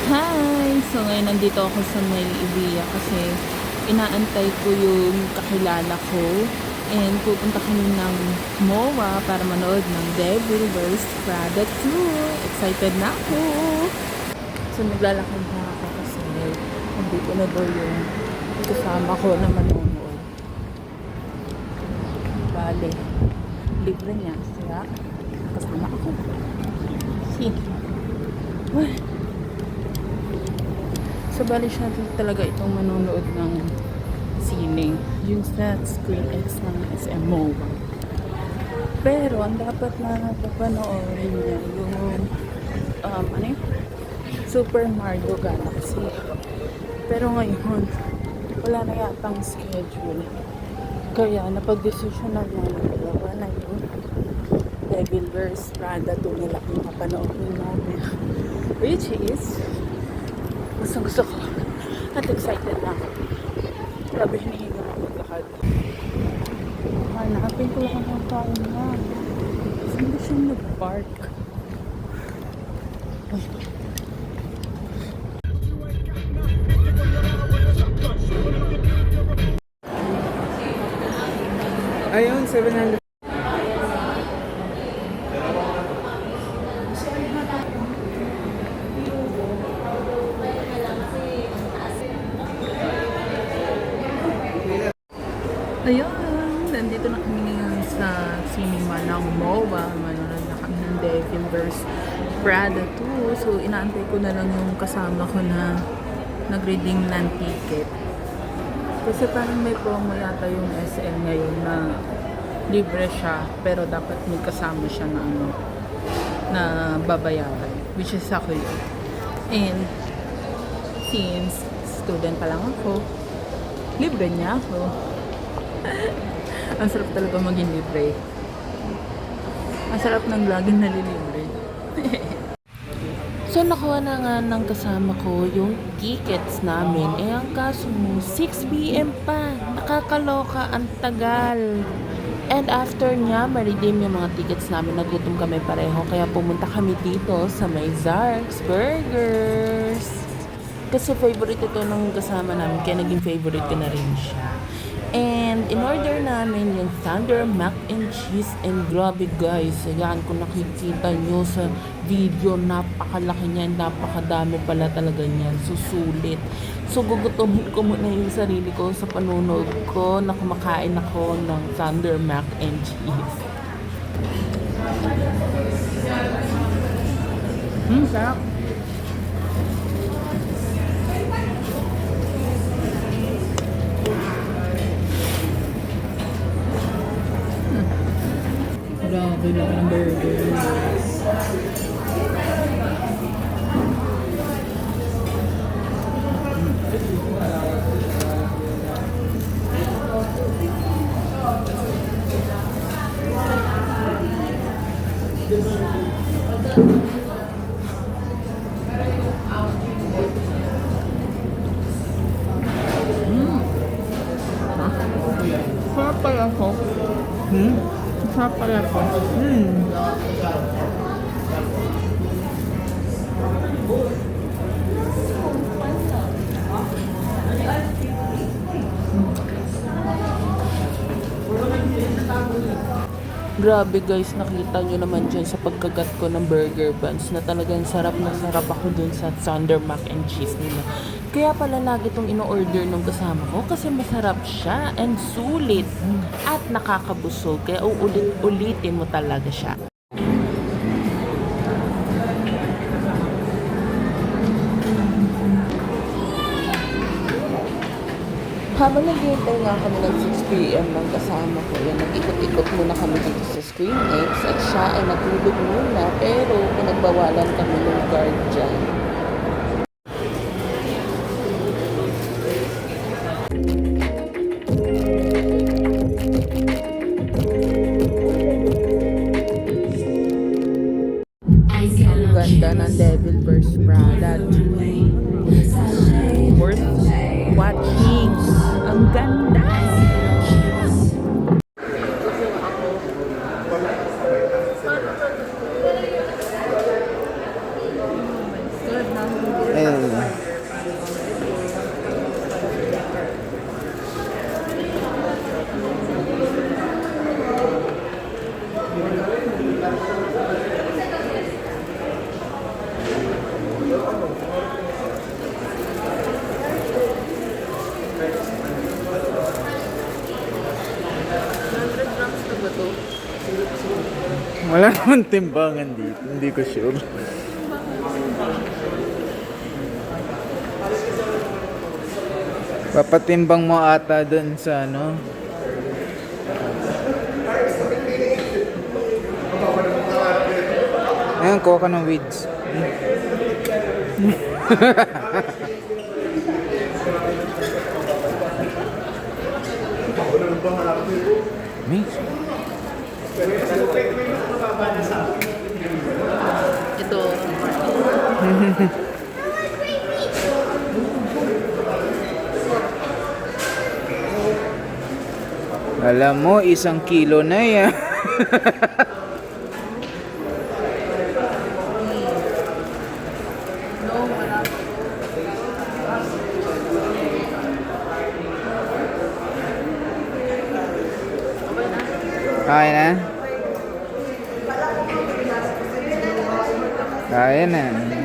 Hi! So ngayon nandito ako sa may Ibiya kasi inaantay ko yung kakilala ko and pupunta kami ng MOA para manood ng Devil Wears Prada 2. Excited na ako! So naglalakad na ako kasi nandito na daw yung kasama ko na manonood. Bale, libre niya. Kaya kasama ako. See? So, bali siya talaga itong manonood ng sine. Yung sa Screen X ng SM MOA. Pero, ang dapat na papanoorin niya yung ano yun? Super Mario Galaxy. Pero ngayon, wala na yatang schedule. Kaya, napag-desisyon na dalawa na yun. Devil Wears Prada 2 nila kung mapanoorin namin. Which is, gusto ko. At excited na ako. Grabe, hinihinga ako maglakad. Hanapin ko lang ang tao na. Saan ba siya nag-park? Ay. Ayun, 700. Ayun, nandito na kami ngayon sa cinema ng MOA. Manonood na kami ng Devil Wears Prada 2. So, inaantay ko na lang yung kasama ko na nag-redeem ng ticket. Kasi parang may promo yata yung SM ngayon na libre siya, pero dapat may kasama siya na na babayaran. Which is ako yun. And, since student pa lang ako, libre niya ako. Ang sarap talaga maging libre. Ang sarap ng laging nalilibre. So, nakuha na nga ng kasama ko yung tickets namin. Eh, ang kaso mo, 6 p.m. pa. Nakakaloka, ang tagal. And after niya, ma-redeem yung mga tickets namin. Nagutom kami pareho. Kaya pumunta kami dito sa may Zark's Burgers. Kasi favorite ito ng kasama namin. Kaya naging favorite ko na rin siya. And in-order namin yung Thunder Mac and Cheese, and grabe guys, ayan kung nakikita nyo sa video, napakalaki niyan, napakadami pala talaga niyan, susulit. So gugutumin ko muna yung sarili ko sa panunog ko na kumakain ako ng Thunder Mac and Cheese. Sarap. Grabe lang ng burger. Sarap pala ko. Sarap pala ko. Grabe guys, nakita nyo naman dyan sa pagkagat ko ng burger buns na talagang sarap na sarap ako dun sa Thunder Mac and Cheese nila. Kaya pala lagi itong ino-order ng kasama ko kasi masarap siya and sulit at nakakabusog. Kaya uulit-ulitin mo talaga siya. Habang naghihintay nga kami ng 6 p.m. ng kasama ko, yan, nag-ikot-ikot muna kami dito sa Screen X at siya ay natulog muna pero pinagbawalan kami ng guard dyan. Ang ganda ng Devil Wears Prada. Worth watching. Ang ganda! Good na. Eh. Wala naman timbangan dito. Hindi ko sure. Papatimbang mo ata dun sa ano. Ayan, kuha ka ng weeds. Me? Ito. Alam mo, 1 kilo na yan. Kaya na? Kaya na.